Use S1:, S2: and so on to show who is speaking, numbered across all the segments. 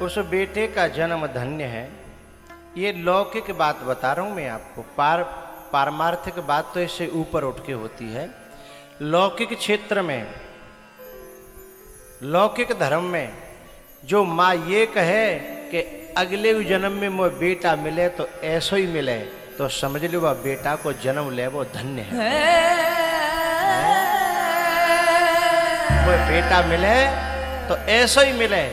S1: उस बेटे का जन्म धन्य है। ये लौकिक बात बता रहा हूं मैं आपको, पारमार्थिक बात तो इससे ऊपर उठ के होती है। लौकिक क्षेत्र में, लौकिक धर्म में जो माँ ये कहे कि अगले जन्म में मुझे बेटा मिले तो ऐसा ही मिले, तो समझ लो वह बेटा को जन्म ले वो धन्य है। वो बेटा मिले तो ऐसा ही मिले।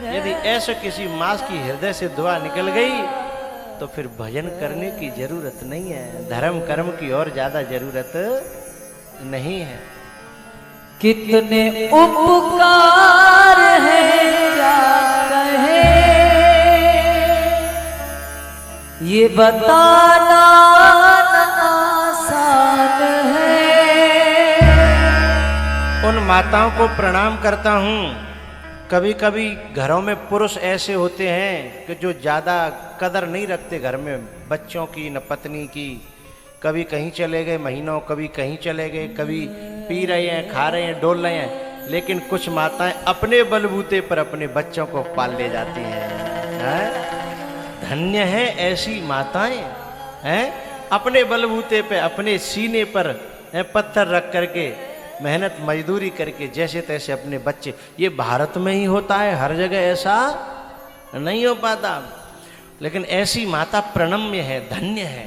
S1: यदि ऐसे किसी माँ की हृदय से दुआ निकल गई तो फिर भजन करने की जरूरत नहीं है, धर्म कर्म की और ज्यादा जरूरत नहीं है।
S2: कितने उपकार है क्या कहे, ये बताना आसान है।
S1: उन माताओं को प्रणाम करता हूँ। कभी कभी घरों में पुरुष ऐसे होते हैं कि जो ज़्यादा कदर नहीं रखते घर में बच्चों की न पत्नी की। कभी कहीं चले गए महीनों, कभी कहीं चले गए, कभी पी रहे हैं, खा रहे हैं, डोल रहे हैं, लेकिन कुछ माताएं अपने बलबूते पर अपने बच्चों को पाल ले जाती हैं। धन्य है ऐसी माताएं, हैं अपने बलबूते पे, अपने सीने पर पत्थर रख करके, मेहनत मजदूरी करके जैसे तैसे अपने बच्चे। ये भारत में ही होता है, हर जगह ऐसा नहीं हो पाता। लेकिन ऐसी माता प्रणम्य है, धन्य है।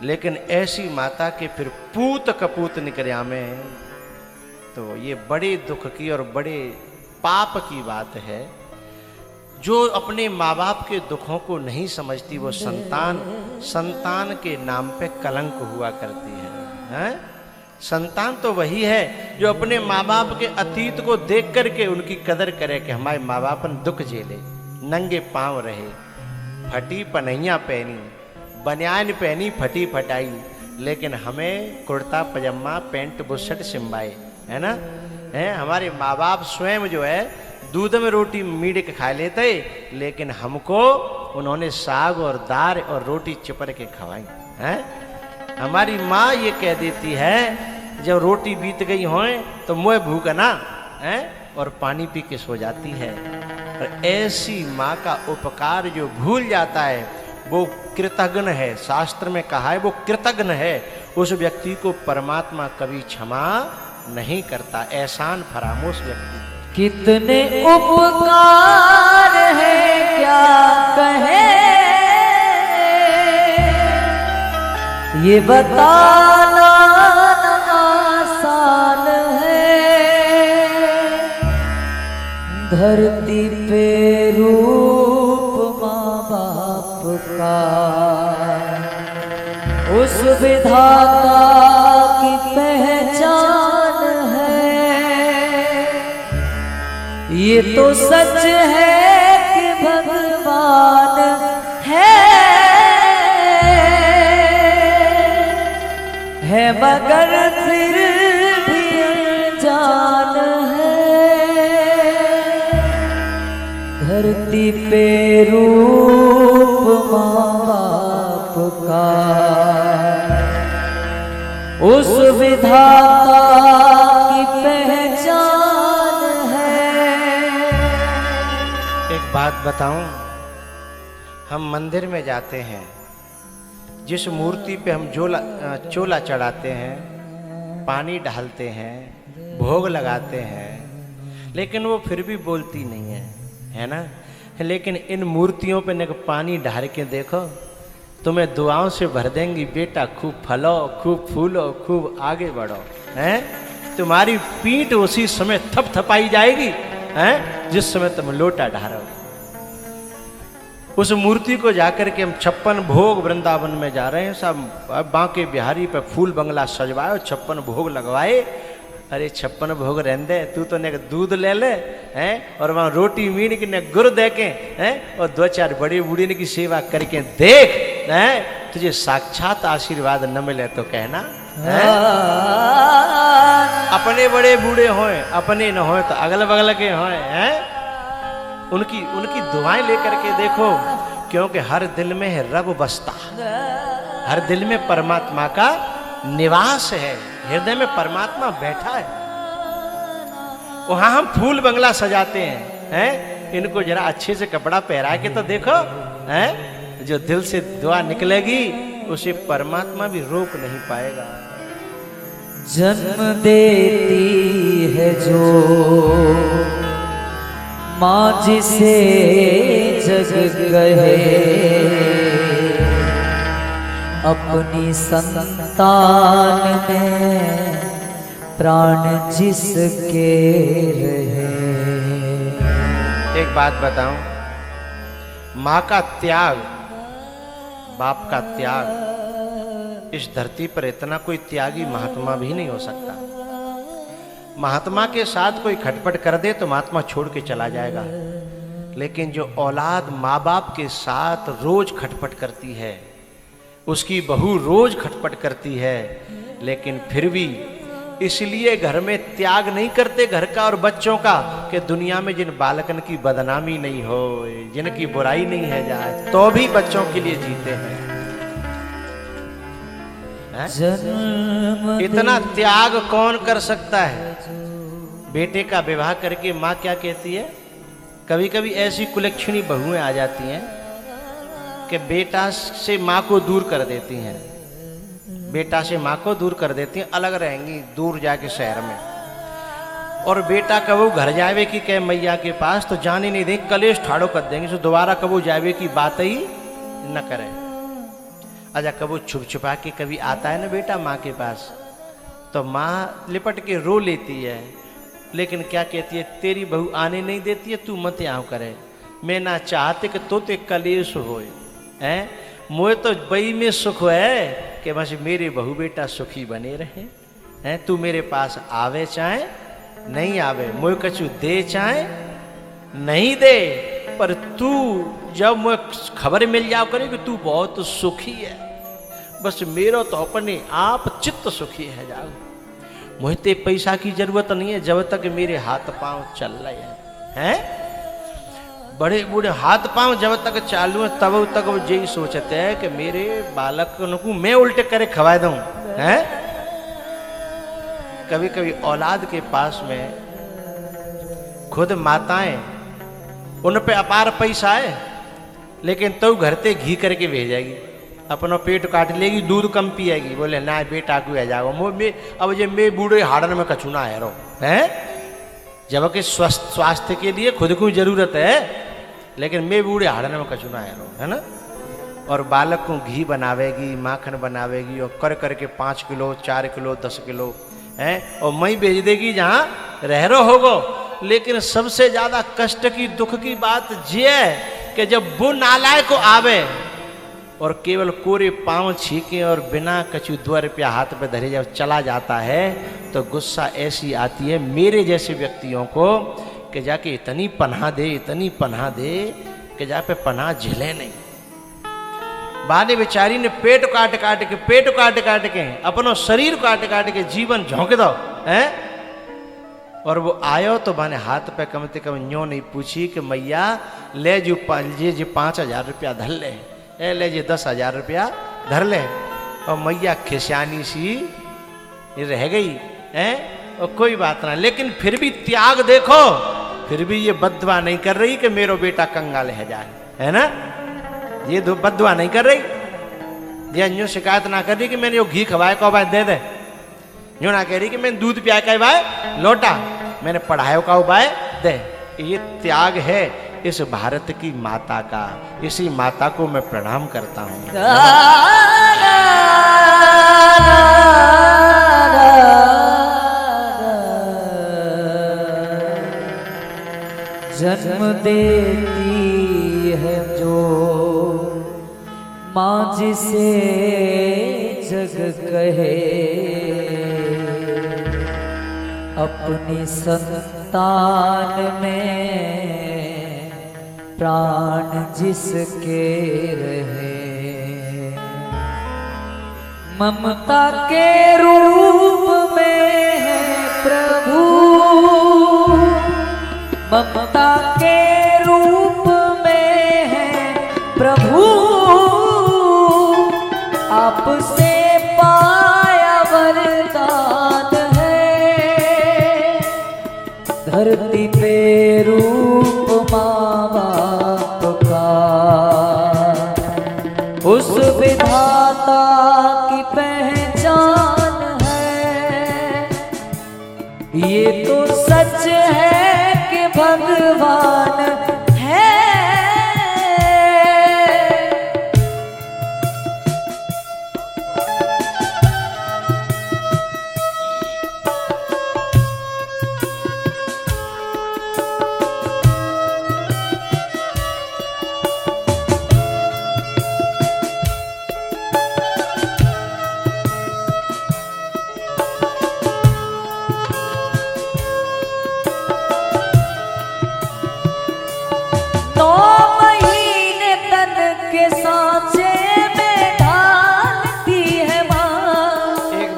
S1: लेकिन ऐसी माता के फिर पूत कपूत निकले हमें, तो ये बड़े दुख की और बड़े पाप की बात है। जो अपने माँ बाप के दुखों को नहीं समझती वो संतान के नाम पे कलंक हुआ करती है। संतान तो वही है जो अपने माँ बाप के अतीत को देख करके उनकी कदर करे कि हमारे माँ बाप ने दुख झेले, नंगे पांव रहे, फटी पनैया पहनी, बनियान पहनी फटी फटाई, लेकिन हमें कुर्ता पजामा पैंट बुशर्ट सिम्बाए, है ना। हमारे माँ बाप स्वयं जो है दूध में रोटी मीड़ के खा लेते, लेकिन हमको उन्होंने साग और दाल और रोटी चिपर के खवाई है। हमारी माँ ये कह देती है जब रोटी बीत गई होए तो मुँह भूख ना है, और पानी पी के सो जाती है। और ऐसी माँ का उपकार जो भूल जाता है वो कृतघ्न है। शास्त्र में कहा है वो कृतघ्न है। उस व्यक्ति को परमात्मा कभी क्षमा नहीं करता, एहसान फरामोश व्यक्ति।
S2: कितने उपकार है क्या कहे, ये बताना आसान है। धरती पे रूप माँ बाप का, उस विधाता की पहचान है। ये तो सच है कि भगवान है मगर फिर भी अनजान है। धरती पे रूप माँ बाप का, उस विधाता की पहचान है।
S1: एक बात बताऊं, हम मंदिर में जाते हैं, जिस मूर्ति पे हम चोला चढ़ाते हैं, पानी डालते हैं, भोग लगाते हैं, लेकिन वो फिर भी बोलती नहीं है ना। लेकिन इन मूर्तियों पे न पानी ढाल के देखो, तुम्हें दुआओं से भर देंगी, बेटा खूब फलो, खूब फूलो, खूब आगे बढ़ो। हैं तुम्हारी पीठ उसी समय थपथपाई जाएगी हैं जिस समय तुम लोटा ढारो। उस मूर्ति को जाकर के हम 56 भोग वृंदावन में जा रहे हैं, सब बांके बिहारी पे फूल बंगला सजवाए, 56 भोग लगवाए। अरे 56 भोग रहने दे, तू तो ने दूध ले ले हैं, और वहाँ रोटी मीन की ने गुड़ दे के हैं, और 2-4 बड़ी बूढ़ी की सेवा करके देख हैं, तुझे साक्षात आशीर्वाद न मिले तो कहना। अपने बड़े बूढ़े होए, अपने न होए तो अगल बगल के होए हैं, उनकी दुआएं लेकर के देखो, क्योंकि हर दिल में है रब बसता, हर दिल में परमात्मा का निवास है, हृदय में परमात्मा बैठा है। वहां हम फूल बंगला सजाते हैं इनको जरा अच्छे से कपड़ा पहरा के तो देखो, हैं? जो दिल से दुआ निकलेगी उसे परमात्मा भी रोक नहीं पाएगा।
S2: जन्म देती है जो माँ जिसे जग कहे, अपनी संतान में प्राण जिसके रहे।
S1: एक बात बताऊं, माँ का त्याग, बाप का त्याग, इस धरती पर इतना कोई त्यागी महात्मा भी नहीं हो सकता। महात्मा के साथ कोई खटपट कर दे तो महात्मा छोड़ के चला जाएगा, लेकिन जो औलाद माँ बाप के साथ रोज खटपट करती है, उसकी बहू रोज खटपट करती है, लेकिन फिर भी इसलिए घर में त्याग नहीं करते घर का और बच्चों का कि दुनिया में जिन बालकन की बदनामी नहीं हो, जिनकी बुराई नहीं है जाए, तो भी बच्चों के लिए जीते हैं। इतना त्याग कौन कर सकता है? बेटे का विवाह करके माँ क्या कहती है? कभी कभी ऐसी कुलक्षणी बहुएं आ जाती हैं कि बेटा से माँ को दूर कर देती हैं, बेटा से माँ को दूर कर देती हैं, अलग रहेंगी दूर जाके शहर में। और बेटा कबू घर जावे की कह मैया के पास तो जाने नहीं देंगे, कलेश ठाड़ो कर देंगे, तो दोबारा कबू जावे की बात ही न करे। अच्छा कबू छुप छुपा के कभी आता है ना बेटा माँ के पास, तो माँ लिपट के रो लेती है, लेकिन क्या कहती है? तेरी बहू आने नहीं देती है, तू मत आओ करे, मैं ना चाहते कि तो ते कलेश होए हैं। मोए तो बई में सुख है कि बस मेरे बहू बेटा सुखी बने रहे हैं। तू मेरे पास आवे चाहे नहीं आवे, मोए कछु दे चाहे नहीं दे, पर तू जब मुझे खबर मिल जाओ करे कि तू बहुत सुखी है, बस मेरा तो अपने आप चित्त सुखी है जाओ। मुझे पैसा की जरूरत नहीं है जब तक मेरे हाथ पांव चल रहे हैं। बड़े बूढ़े हाथ पांव जब तक चालू है तब तक वो यही सोचते हैं कि मेरे बालक को मैं उल्टे करे खवा दूं। हैं? कभी कभी औलाद के पास में खुद माताएं, उन पे अपार पैसा है, लेकिन तो घर ते घी करके भेजेगी, अपना पेट काट लेगी, दूध कम पिएगी, बोले ना बेटा को आ जाओ। अब ये मैं बूढ़े हाड़न में कछुना है रो है, जबकि स्वास्थ्य के लिए खुद को जरूरत है, लेकिन मैं बूढ़े हाड़न में कछुना है रो, है ना। और बालक को घी बनावेगी, माखन बनावेगी, और कर करके 5 किलो 4 किलो 10 किलो है, और मई भेज देगी जहाँ रह रो होगो। लेकिन सबसे ज्यादा कष्ट की दुख की बात ये है कि जब वो नालायक को आवे और केवल कोरे पांव छीके और बिना कछु 2 रुपया हाथ पे धरे जब चला जाता है, तो गुस्सा ऐसी आती है मेरे जैसे व्यक्तियों को कि जाके इतनी पनाह दे कि जा पे पनाह झेले नहीं। बाने बेचारी ने पेट काट काट के अपनो शरीर काट के जीवन झोंक दो है। और वो आयो तो बाने हाथ पे कम से कम न्यों नहीं पूछी कि मैया ले जो 5,000 रुपया धर ले जी 10,000 रुपया धर ले। और मैया खिसियानी सी रह गई है, और कोई बात ना, लेकिन फिर भी त्याग देखो, फिर भी ये बददुआ नहीं कर रही कि मेरा बेटा कंगाल है जाए, है ना। ये बददुआ नहीं कर रही, ये यूँ शिकायत ना कर रही कि मैंने यो घी खवाए को भाई दे दे, यूँ ना कह रही कि मैंने दूध पिया का भाई लौटा, मैंने पढ़ायो का भाई दे। ये त्याग है इस भारत की माता का, इसी माता को मैं प्रणाम करता हूँ।
S2: जन्म देती है जो माँ जिसे जग कहे, अपनी संतान में प्राण जिसके रहे। ममता के रूप में है प्रभु, ममता के रूप में है प्रभु, आपसे पाया वरदान है। धरती पे रूप माँ उस विधाता की पहचान है। ये तो सच है कि भगवान है।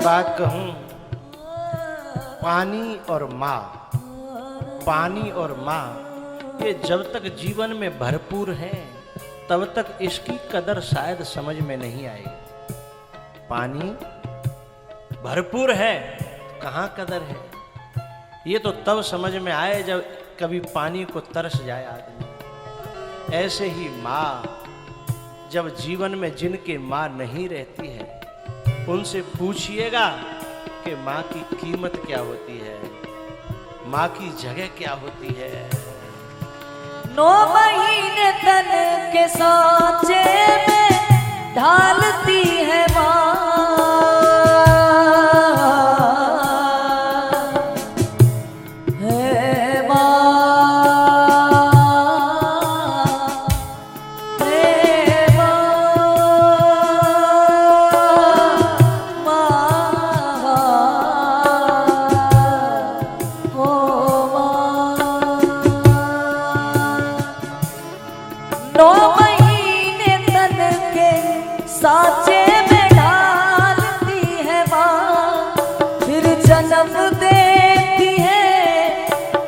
S1: बात कहूं, पानी और माँ, पानी और माँ ये जब तक जीवन में भरपूर हैं तब तक इसकी कदर शायद समझ में नहीं आएगी। पानी भरपूर है कहाँ कदर है, ये तो तब समझ में आए जब कभी पानी को तरस जाए आदमी। ऐसे ही माँ, जब जीवन में जिनके माँ नहीं रहती है उनसे पूछिएगा कि माँ की कीमत क्या होती है, माँ की जगह क्या होती है।
S2: 9 महीने तन के सांचे में ढालती है माँ, है माँ, है सांचे में ढालती है माँ, फिर जन्म देती है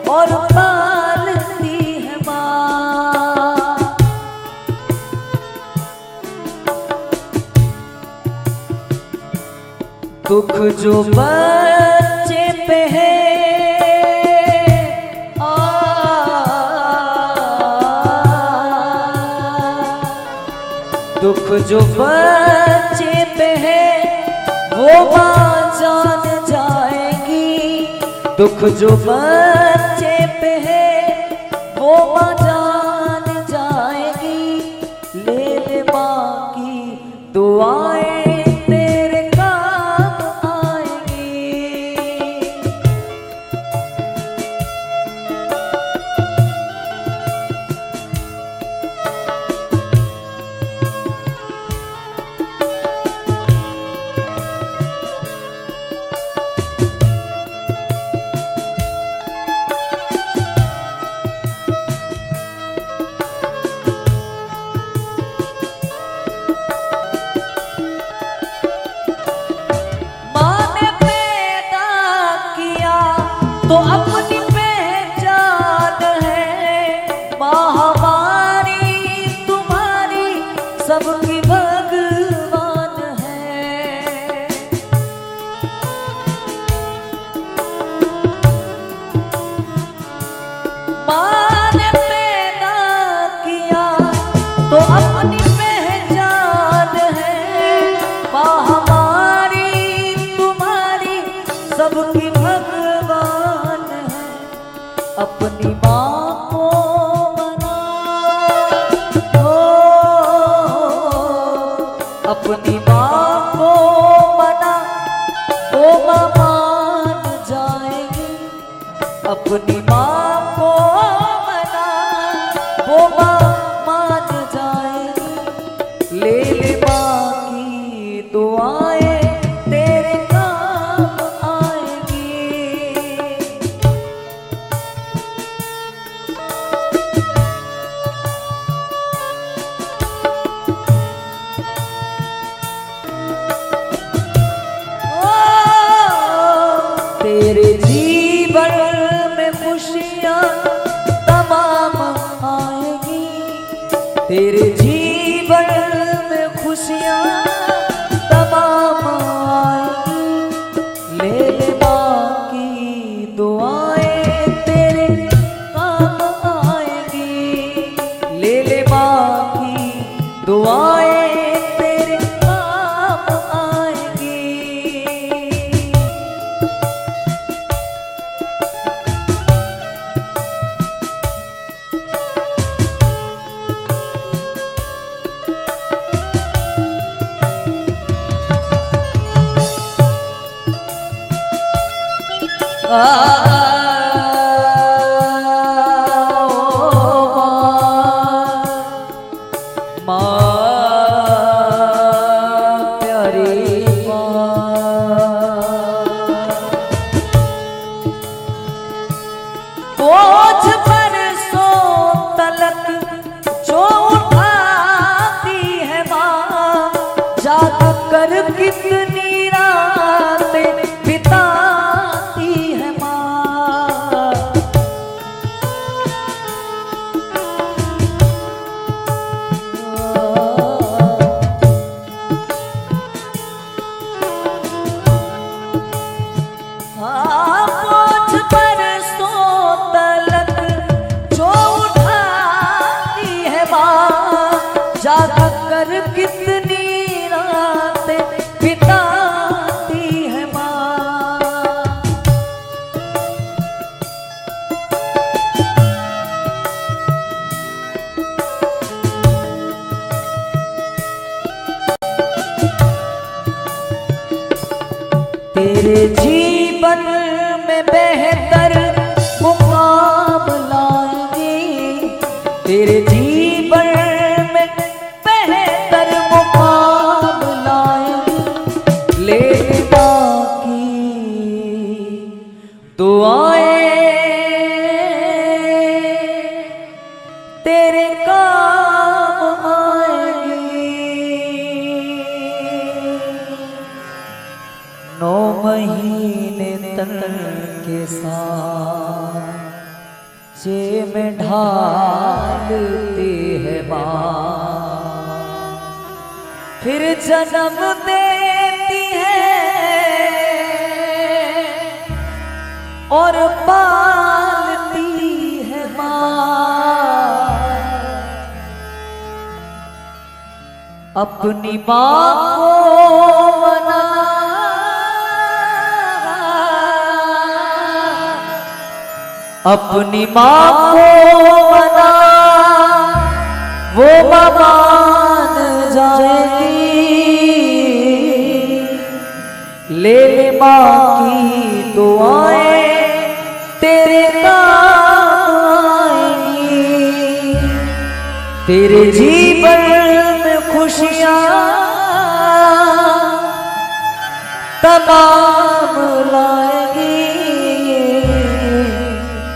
S2: और पालती है माँ। दुख जो बच्चे पे है दुख जो बच्चे पे है वो माँ जान जाएगी, दुख जो बच्चे पे है वो माँ जान जाएगी। ले ले माँ की दुआएं तेरे काम आएगी। तो अपनी पहचान है माँ हमारी, तुम्हारी सबकी भगवान है। माँ ने पैदा किया तो अपनी पहचान है माँ हमारी, तुम्हारी सबकी भगवान। अपनी माँ को मना, अपनी माँ को मना, वो माँ मान जाएगी। अपनी माँ को मना, वो माँ मान जाएगी। ले ले माँ की दुआएं तेरे काम आएगी। तेरे जीवन में खुशियाँ तमाम आएगी, तेरे जीवन में खुशियाँ तमाम आएगी। ले ले माँ की दुआएं तेरे काम आएगी, ले ले माँ की दुआएं कितनी रातें बिताती है माँ। बोझ बरसों तलक जो उठाती है माँ, जाग कर कितनी बिताती है माँ। तेरे जीवन में बेहतर मुकाम लाएंगे, तेरे जीवन में बेहतर मुकाम लाएंगे। लेकिन बाकी दुआएं तेरे काम आएंगी। 9 महीने तन के साथ जे में ढालती है माँ, फिर जन्म देती है और पालती है माँ। अपनी माँ को मना, अपनी माँ को मना, वो माँ मान जाएगी। ले ले माँ की दुआएं तेरे काम आएंगी। तेरे जीवन में खुशियाँ तमाम